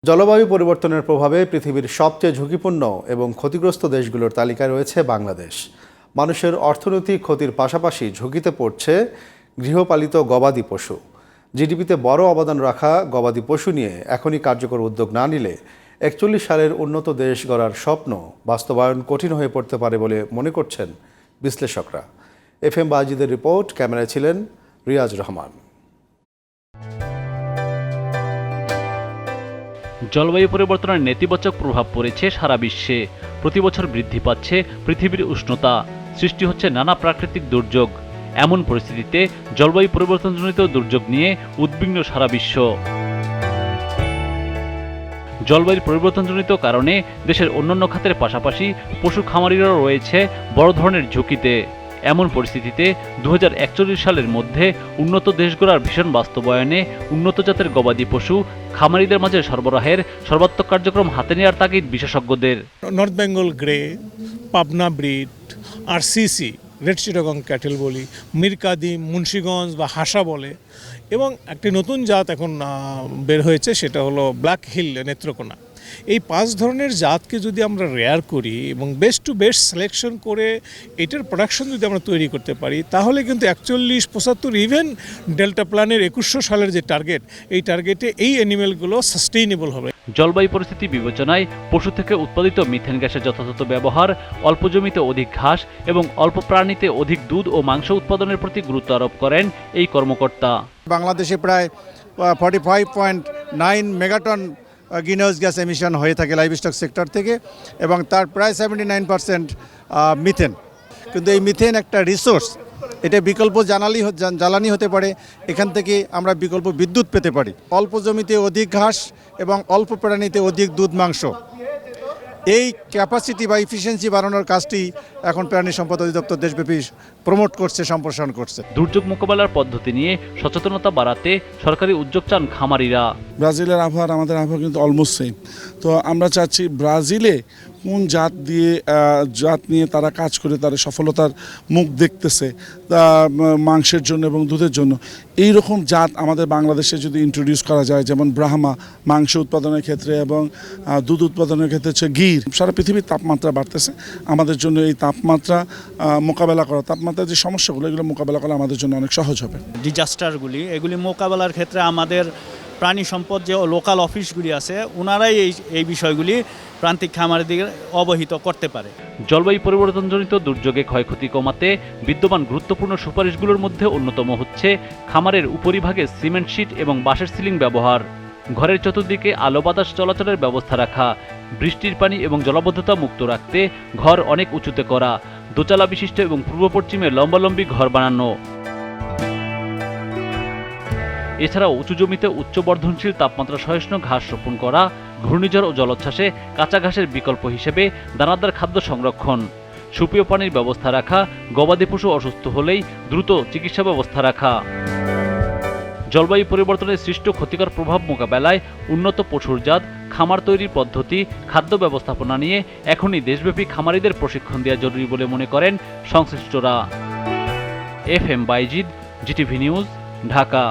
জলবায়ু পরিবর্তনের প্রভাবে পৃথিবীর সবচেয়ে ঝুঁকিপূর্ণ এবং ক্ষতিগ্রস্ত দেশগুলোর তালিকায় রয়েছে বাংলাদেশ। মানুষের অর্থনৈতিক ক্ষতির পাশাপাশি ঝুঁকিতে পড়ছে গৃহপালিত গবাদি পশু। জিডিপিতে বড় অবদান রাখা গবাদি পশু নিয়ে এখনই কার্যকর উদ্যোগ না নিলে 41 সালের উন্নত দেশ গড়ার স্বপ্ন বাস্তবায়ন কঠিন হয়ে পড়তে পারে বলে মনে করছেন বিশ্লেষকরা। FM বাজিদের রিপোর্ট, ক্যামেরায় ছিলেন রিয়াজ রহমান। জলবায়ু পরিবর্তনের নেতিবাচক প্রভাব পড়েছে সারা বিশ্বে। প্রতি বছর বৃদ্ধি পাচ্ছে পৃথিবীর উষ্ণতা, সৃষ্টি হচ্ছে নানা প্রাকৃতিক দুর্যোগ। এমন পরিস্থিতিতে জলবায়ু পরিবর্তনজনিত দুর্যোগ নিয়ে উদ্বিগ্ন সারা বিশ্ব। জলবায়ুর পরিবর্তনজনিত কারণে দেশের অন্যান্য খাতের পাশাপাশি পশু খামারিরাও রয়েছে বড় ধরনের ঝুঁকিতে। এমন পরিস্থিতিতে 2041 সালের মধ্যে উন্নত দেশ গড়ার ভীষণ বাস্তবায়নে উন্নত জাতের গবাদি পশু খামারিদের মাঝে সরবরাহের সর্বাত্মক কার্যক্রম হাতে নেওয়ার তাগিদ বিশেষজ্ঞদের। North Bengal grey, Pabna breed, RCC red Chittagong cattle বলি, মিরকাদিম, মুন্সিগঞ্জ বা হাসা বলে, এবং একটি নতুন জাত এখন বের হয়েছে, সেটা হলো ব্ল্যাক হিল নেত্রকোনা। এই 5 ধরনের জাতকে যদি আমরা রেয়ার করি এবং বেস্ট টু বেস্ট সিলেকশন করে এটার প্রোডাকশন যদি আমরা তৈরি করতে পারি, তাহলে কিন্তু 41, 75 ইভেন ডেল্টা প্ল্যানের 2100 সালের যে টার্গেট, এই টার্গেটে এই অ্যানিমেলগুলো সাস্টেইনেবল হবে। জলবায়ু পরিস্থিতি বিবেচনায় পশু থেকে উৎপাদিত মিথেন গ্যাসের যথাযথ ব্যবহার, অল্প জমিতে অধিক ঘাস এবং অল্প প্রাণীতে অধিক দুধ ও মাংস উৎপাদনের প্রতি গুরুত্ব আরোপ করেন এই কর্মকর্তা। বাংলাদেশে প্রায় 45.9 মেগাটন গ্রিনহাউস গ্যাস এমিশন হয়ে থাকে লাইভস্টক সেক্টর থেকে, এবং তার প্রায় 79% মিথেন। কিন্তু এই মিথেন একটা রিসোর্স, এটা বিকল্প জ্বালানি হতে পারে। এখান থেকে আমরা বিকল্প বিদ্যুৎ পেতে পারি। অল্প জমিতে অধিক ঘাস এবং অল্প প্রাণীতে অধিক দুধ মাংস, এই ক্যাপাসিটি বা ইফিসিয়েন্সি বাড়ানোর কাজটি এখন প্রাণী সম্পদ অধিদপ্তর দেশব্যাপী প্রমোট করছে, সম্প্রসারণ করছে। দুর্যোগ মোকাবেলার পদ্ধতি নিয়ে সচেতনতা বাড়াতে সরকারি উদ্যোগ চান খামারিরা। ব্রাজিলের আবহাওয়া আমাদের আবহাওয়া কিন্তু অলমোস্ট সেম। তো আমরা চাচ্ছি ব্রাজিলে কোন জাত নিয়ে তারা কাজ করে তারা সফলতার মুখ দেখতেছে মাংসের জন্য এবং দুধের জন্য, এই রকম জাত আমাদের বাংলাদেশে যদি ইন্ট্রোডিউস করা যায়, যেমন ব্রাহ্মা মাংস উৎপাদনের ক্ষেত্রে এবং দুধ উৎপাদনের ক্ষেত্রে হচ্ছে গির। সারা পৃথিবীর তাপমাত্রা বাড়তেছে, আমাদের জন্য এই তাপমাত্রা মোকাবেলা করা, তাপমাত্রার যে সমস্যাগুলো এগুলো মোকাবেলা করা আমাদের জন্য অনেক সহজ হবে। ডিজাস্টারগুলি এগুলি মোকাবেলার ক্ষেত্রে আমাদের প্রাণী সম্পদ যে লোকাল অফিসগুলি আছে, ওনারাই এই বিষয়গুলি প্রান্তিক খামারিদের অবহিত করতে পারে। জলবায়ু পরিবর্তনজনিত দুর্যোগে ক্ষয়ক্ষতি কমাতে বিদ্যমান গুরুত্বপূর্ণ সুপারিশগুলোর মধ্যে অন্যতম হচ্ছে খামারের উপরিভাগে সিমেন্ট শিট এবং বাঁশের সিলিং ব্যবহার, ঘরের চতুর্দিকে আলো বাতাস চলাচলের ব্যবস্থা রাখা, বৃষ্টির পানি এবং জলাবদ্ধতা মুক্ত রাখতে ঘর অনেক উঁচুতে করা, দোতলা বিশিষ্ট এবং পূর্ব পশ্চিমে লম্বালম্বি ঘর বানানো। এছাড়াও উঁচু জমিতে উচ্চ বর্ধনশীল তাপমাত্রা সহিষ্ণু ঘাস রোপণ করা, ঘূর্ণিঝড় ও জলোচ্ছ্বাসে কাঁচা ঘাসের বিকল্প হিসেবে দানাদার খাদ্য সংরক্ষণ, সুপেয় পানির ব্যবস্থা রাখা, গবাদি পশু অসুস্থ হলেই দ্রুত চিকিৎসা ব্যবস্থা রাখা। জলবায়ু পরিবর্তনের সৃষ্ট ক্ষতিকর প্রভাব মোকাবেলায় উন্নত পশুর জাত, খামার তৈরির পদ্ধতি, খাদ্য ব্যবস্থাপনা নিয়ে এখনই দেশব্যাপী খামারিদের প্রশিক্ষণ দেওয়া জরুরি বলে মনে করেন সংশ্লিষ্টরা। FM Bayezid, GTV news, Dhaka.